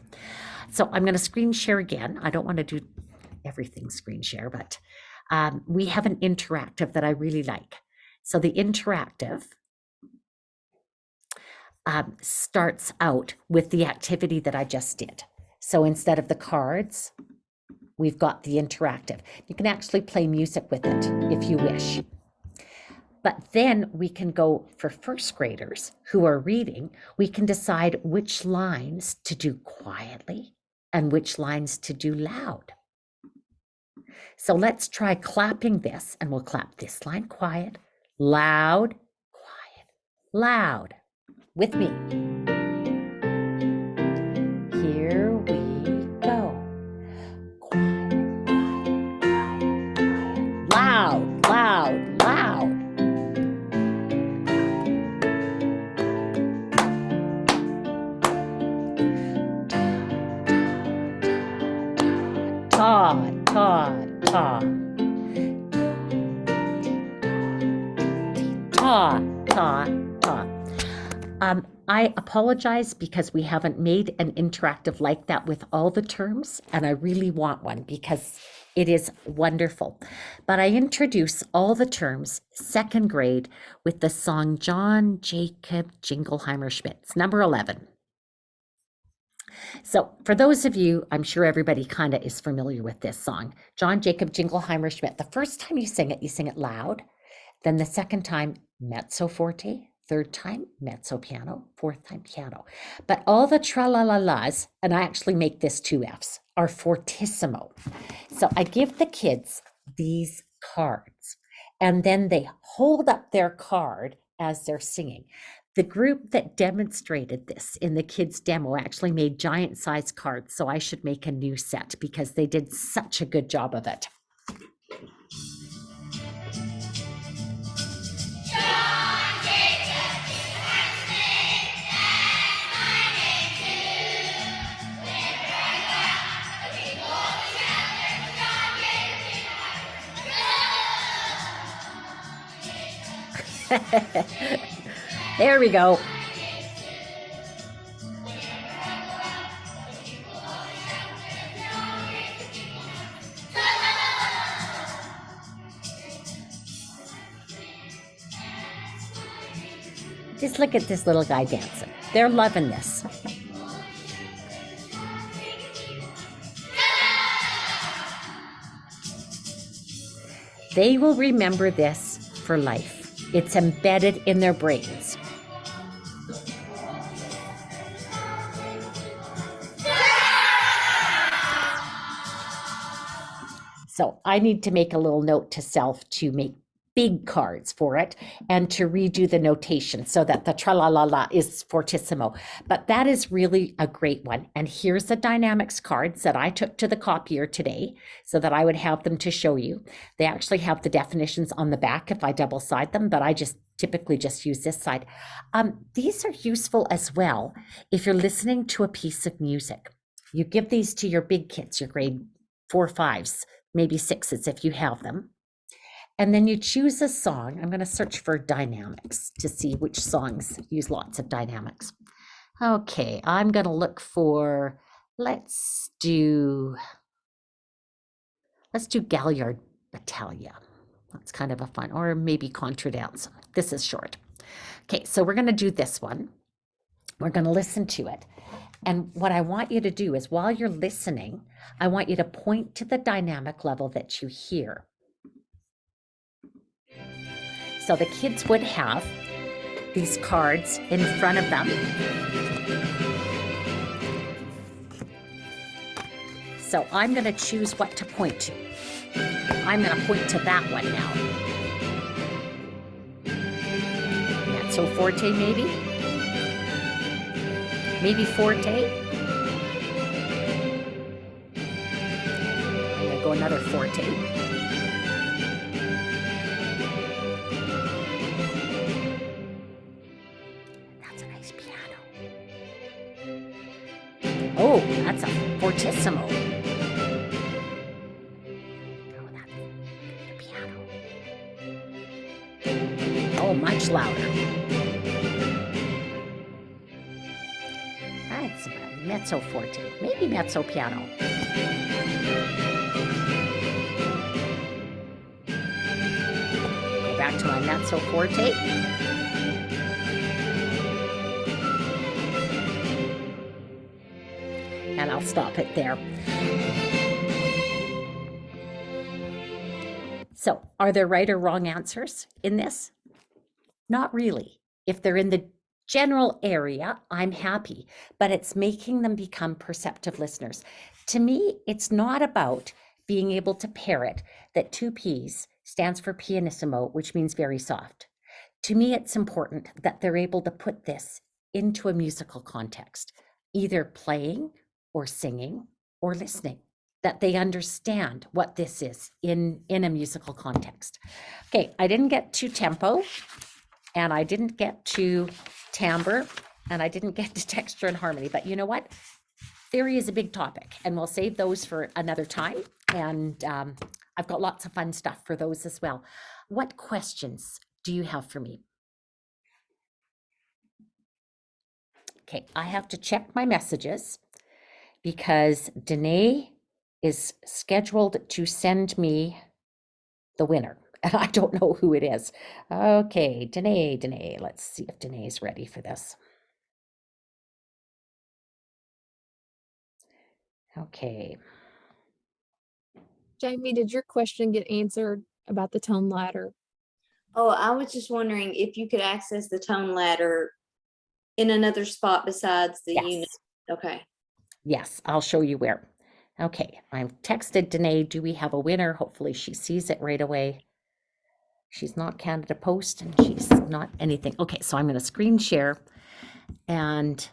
So I'm going to screen share again. I don't want to do everything screen share, but we have an interactive that I really like. So the interactive starts out with the activity that I just did. So instead of the cards, we've got the interactive. You can actually play music with it if you wish. But then we can go for first graders who are reading, we can decide which lines to do quietly and which lines to do loud. So let's try clapping this, and we'll clap this line quiet, loud, quiet, loud. With me. Here we go. Quiet, quiet, quiet, quiet. Loud, loud, loud. Ta, ta, ta. Ta, ta, ta. I apologize because we haven't made an interactive like that with all the terms, and I really want one because it is wonderful. But I introduce all the terms, 2nd grade, with the song John Jacob Jingleheimer Schmidt's number 11. So for those of you, I'm sure everybody kind of is familiar with this song. John Jacob Jingleheimer Schmidt. The first time you sing it loud. Then the second time, mezzo forte. Third time, mezzo piano. Fourth time, piano. But all the tra-la-la-las, and I actually make this 2 Fs, are fortissimo. So I give the kids these cards, and then they hold up their card as they're singing. The group that demonstrated this in the kids' demo actually made giant size cards, so I should make a new set because they did such a good job of it. There we go. Just look at this little guy dancing. They're loving this. They will remember this for life. It's embedded in their brains. So I need to make a little note to self to make big cards for it and to redo the notation so that the tra-la-la-la is fortissimo. But that is really a great one. And here's the dynamics cards that I took to the copier today so that I would have them to show you. They actually have the definitions on the back if I double side them, but I just typically just use this side. These are useful as well if you're listening to a piece of music. You give these to your big kids, your grade 4, 5s, maybe 6s if you have them. And then you choose a song. I'm going to search for dynamics to see which songs use lots of dynamics. Okay, I'm going to look for, let's do Galliard Battaglia. That's kind of a fun, or maybe Contredanse. This is short. Okay, so we're going to do this one. We're going to listen to it. And what I want you to do is while you're listening, I want you to point to the dynamic level that you hear. So the kids would have these cards in front of them. So I'm going to choose what to point to. I'm going to point to that one now. Mezzo forte, maybe? Maybe forte? I'm going to go another forte. Oh, that's a fortissimo. Oh, that's the piano. Oh, much louder. That's a mezzo forte, maybe mezzo piano. Go back to my mezzo forte. And I'll stop it there. So, are there right or wrong answers in this? Not really. If they're in the general area, I'm happy, but it's making them become perceptive listeners. To me, it's not about being able to parrot that 2 P's stands for pianissimo, which means very soft. To me, it's important that they're able to put this into a musical context, either playing or singing or listening, that they understand what this is in a musical context. Okay, I didn't get to tempo, and I didn't get to timbre, and I didn't get to texture and harmony, but you know what? Theory is a big topic, and we'll save those for another time, and I've got lots of fun stuff for those as well. What questions do you have for me? Okay, I have to check my messages, because Danae is scheduled to send me the winner, and I don't know who it is. Okay, Danae, let's see if Danae's ready for this. Okay. Jamie, did your question get answered about the tone ladder? Oh, I was just wondering if you could access the tone ladder in another spot besides the unit. Yes. Okay. Yes, I'll show you where. Okay, I've texted Danae, do we have a winner? Hopefully she sees it right away. She's not Canada Post and she's not anything. Okay, so I'm going to screen share, and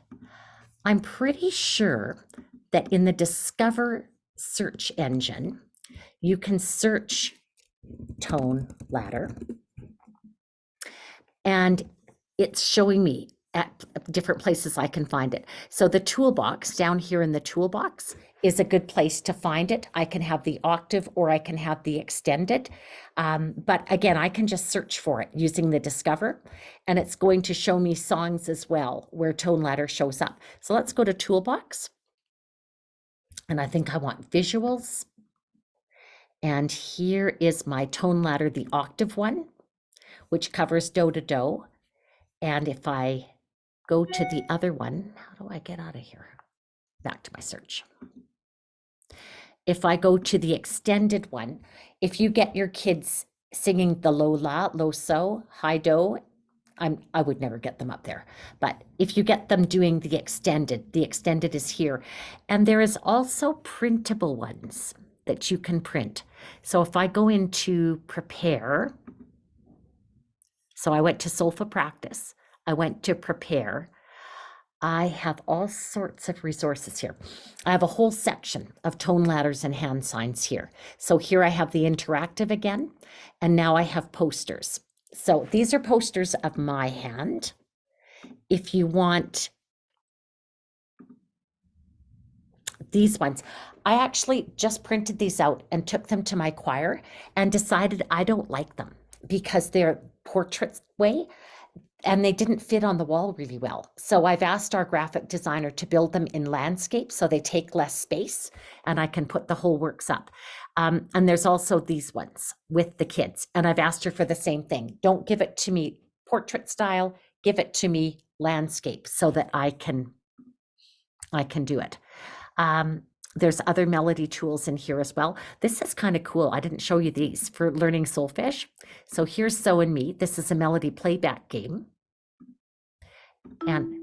I'm pretty sure that in the Discover search engine, you can search tone ladder, and it's showing me at different places I can find it. So the toolbox down here in the toolbox is a good place to find it. I can have the octave or I can have the extended. But again, I can just search for it using the Discover, and it's going to show me songs as well where tone ladder shows up. So let's go to toolbox. And I think I want visuals. And here is my tone ladder, the octave one, which covers do to do. And if I go to the other one, how do I get out of here? Back to my search. If I go to the extended one, if you get your kids singing the low la, low so, high do, I would never get them up there. But if you get them doing the extended is here. And there is also printable ones that you can print. So if I go into prepare, So I went to Solfa Practice. I went to Prepare. I have all sorts of resources here. I have a whole section of tone ladders and hand signs here. So here I have the interactive again, and now I have posters. So these are posters of my hand. If you want these ones, I actually just printed these out and took them to my choir and decided I don't like them because they're portraits way and they didn't fit on the wall really well. So I've asked our graphic designer to build them in landscape so they take less space and I can put the whole works up. And there's also these ones with the kids. And I've asked her for the same thing. Don't give it to me portrait style, give it to me landscape so that I can do it. There's other melody tools in here as well. This is kind of cool. I didn't show you these for learning solfege. So here's So and Me. This is a melody playback game. And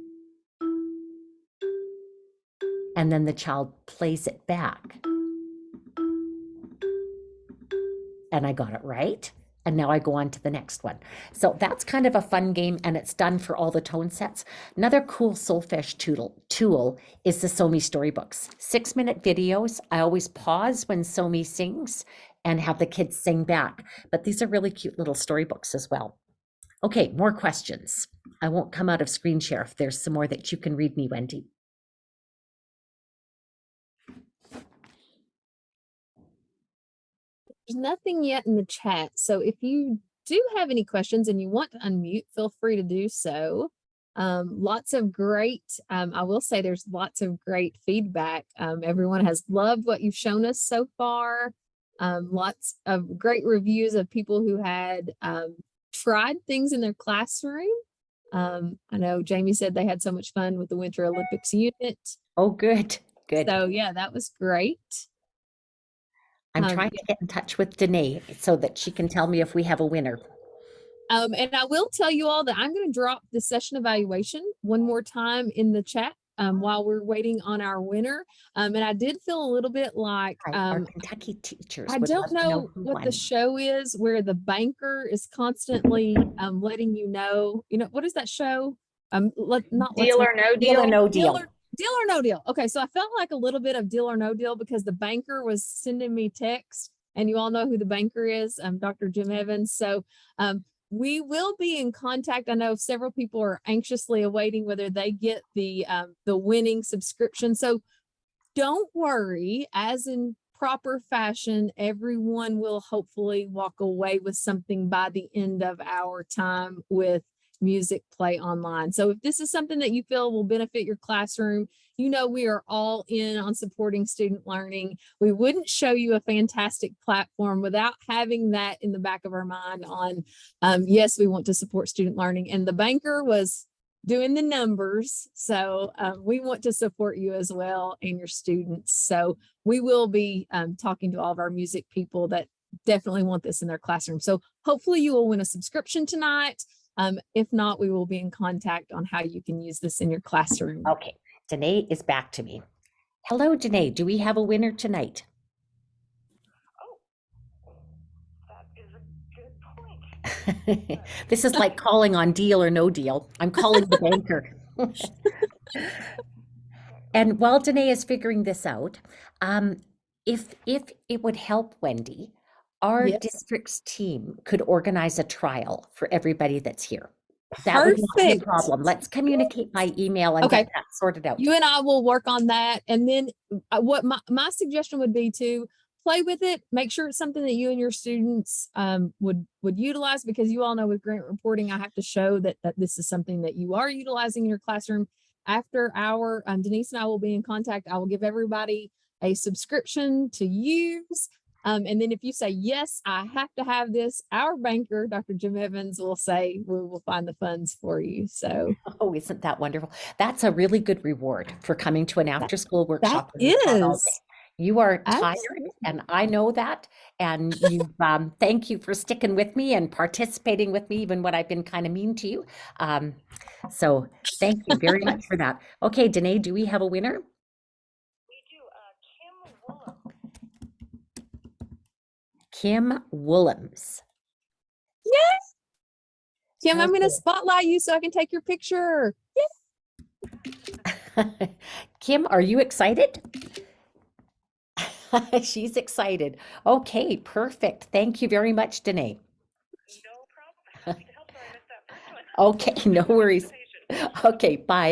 then the child plays it back. And I got it right. And now I go on to the next one. So that's kind of a fun game and it's done for all the tone sets. Another cool solfege tool is the Somi storybooks. 6-minute videos. I always pause when Somi sings and have the kids sing back. But these are really cute little storybooks as well. Okay, more questions. I won't come out of screen share if there's some more that you can read me, Wendy. There's nothing yet in the chat. So if you do have any questions and you want to unmute, feel free to do so. Lots of great, I will say there's lots of great feedback. Everyone has loved what you've shown us so far. Lots of great reviews of people who had tried things in their classroom. I know Jamie said they had so much fun with the Winter Olympics unit. Oh, good, good. So yeah, that was great. I'm trying to get in touch with Danae so that she can tell me if we have a winner. And I will tell you all that I'm going to drop the session evaluation one more time in the chat while we're waiting on our winner. And I did feel a little bit like Our Kentucky teachers I would don't love to know who what won. the show is where the banker is constantly letting you know, what is that show? Deal or no Deal or deal? no deal. Deal or no deal. Okay, so I felt like a little bit of deal or no deal because the banker was sending me texts, and you all know who the banker is, Dr. Jim Evans. So we will be in contact. I know several people are anxiously awaiting whether they get the winning subscription. So don't worry, as in proper fashion, everyone will hopefully walk away with something by the end of our time with Music Play Online. So if this is something that you feel will benefit your classroom, we are all in on supporting student learning. We wouldn't show you a fantastic platform without having that in the back of our mind on, yes, we want to support student learning. And the banker was doing the numbers. So we want to support you as well and your students. So we will be talking to all of our music people that definitely want this in their classroom. So hopefully you will win a subscription tonight. If not, we will be in contact on how you can use this in your classroom. Okay, Danae is back to me. Hello, Danae. Do we have a winner tonight? That is a good point. This is like calling on Deal or No Deal. I'm calling the banker. And while Danae is figuring this out, if it would help Wendy, our Yes. district's team could organize a trial for everybody that's here. That would not be a Perfect. problem. Let's communicate by email and Okay. get that sorted out. You and I will work on that. And then what my suggestion would be to play with it, make sure it's something that you and your students would utilize, because you all know with grant reporting, I have to show that this is something that you are utilizing in your classroom. After our Denise and I will be in contact. I will give everybody a subscription to use. And then if you say, yes, I have to have this, our banker, Dr. Jim Evans, will say, we will find the funds for you. So Oh, isn't that wonderful? That's a really good reward for coming to an after-school workshop. that when you've taught all is. day. You are tired, Absolutely. and I know that. And you, thank you for sticking with me and participating with me, even when I've been kind of mean to you. So thank you very much for that. Okay, Danae, do we have a winner? We do. Kim Woolham. Kim Woolhams. Yes. Kim, I'm going to Okay. spotlight you so I can take your picture. Kim, are you excited? She's excited. Okay, perfect. Thank you very much, Danae. No problem. Happy to help. Sorry I missed that first one. Okay, no worries. Participation. Okay, bye.